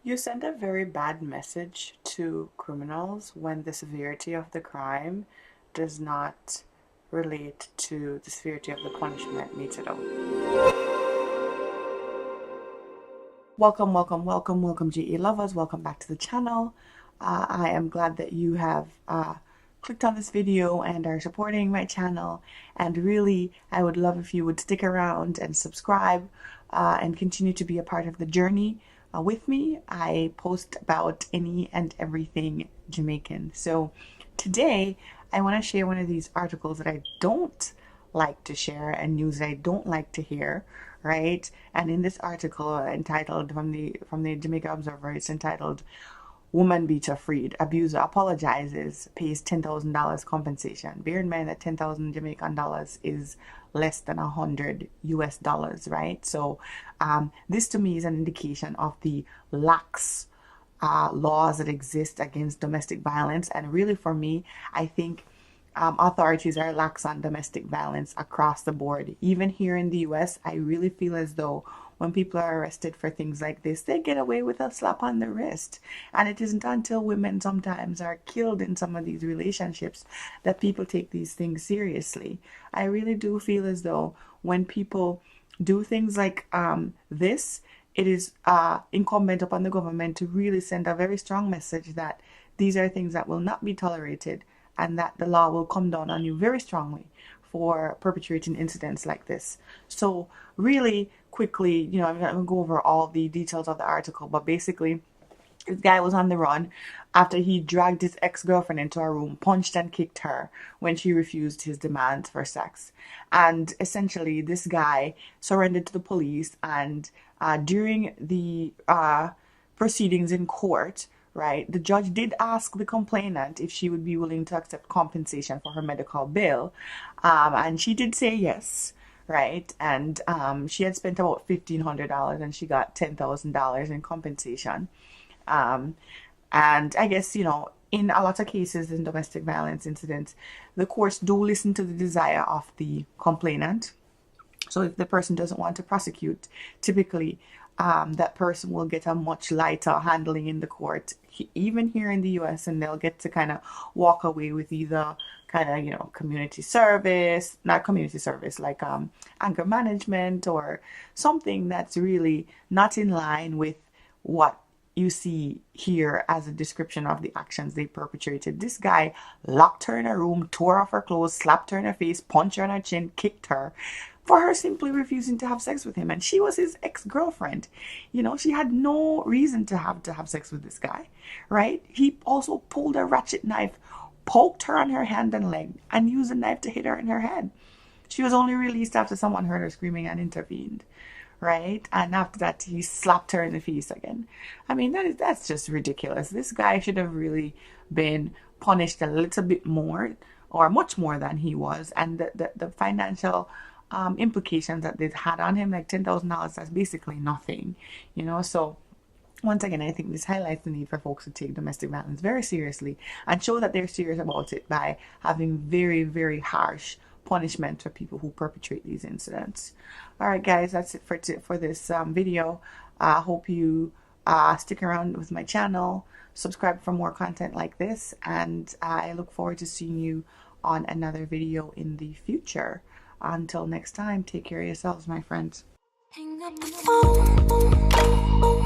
You send a very bad message to criminals when the severity of the crime does not relate to the severity of the punishment meted out. Welcome, GE lovers. Welcome back to the channel. I am glad that you have clicked on this video and are supporting my channel. And really, I would love if you would stick around and subscribe and continue to be a part of the journey with me. I post about any and everything Jamaican. So today, I want to share one of these articles that I don't like to share and news that I don't like to hear, right? And in this article entitled from the Jamaica Observer, it's entitled "Woman Beater Freed, Abuser Apologizes, Pays $10,000 Compensation." Bear in mind that 10,000 Jamaican dollars is less than 100 US dollars, right? So this to me is an indication of the lax laws that exist against domestic violence. And really for me, I think authorities are lax on domestic violence across the board. Even here in the US, I really feel as though when people are arrested for things like this, they get away with a slap on the wrist. And it isn't until women sometimes are killed in some of these relationships that people take these things seriously. I really do feel as though when people do things like this, it is incumbent upon the government to really send a very strong message that these are things that will not be tolerated and that the law will come down on you very strongly for perpetrating incidents like this. So really quickly, I'm not going to go over all the details of the article, but basically this guy was on the run after he dragged his ex-girlfriend into a room, punched and kicked her when she refused his demands for sex. And essentially this guy surrendered to the police, and during the proceedings in court, right, the judge did ask the complainant if she would be willing to accept compensation for her medical bill, and she did say yes, right? And she had spent about $1,500 and she got $10,000 in compensation. And I guess, in a lot of cases in domestic violence incidents, the courts do listen to the desire of the complainant. So if the person doesn't want to prosecute, typically that person will get a much lighter handling in the court, even here in the US, and they'll get to kind of walk away with either kind of, community service, not community service, like anger management or something that's really not in line with what you see here as a description of the actions they perpetrated. This guy locked her in a room, tore off her clothes, slapped her in her face, punched her on her chin, kicked her for her simply refusing to have sex with him. And she was his ex-girlfriend. She had no reason to have sex with this guy, right? He also pulled a ratchet knife, poked her on her hand and leg, and used the knife to hit her in her head. She was only released after someone heard her screaming and intervened, right? And after that, he slapped her in the face again. I mean, that's just ridiculous. This guy should have really been punished a little bit more, or much more than he was. And the financial implications that they had on him, like $10,000, that's basically nothing, So once again, I think this highlights the need for folks to take domestic violence very seriously and show that they're serious about it by having very, very harsh punishment for people who perpetrate these incidents. All right, guys, that's it for this video. I hope you stick around with my channel, subscribe for more content like this, and I look forward to seeing you on another video in the future. Until next time, take care of yourselves, my friends. Hang up the phone.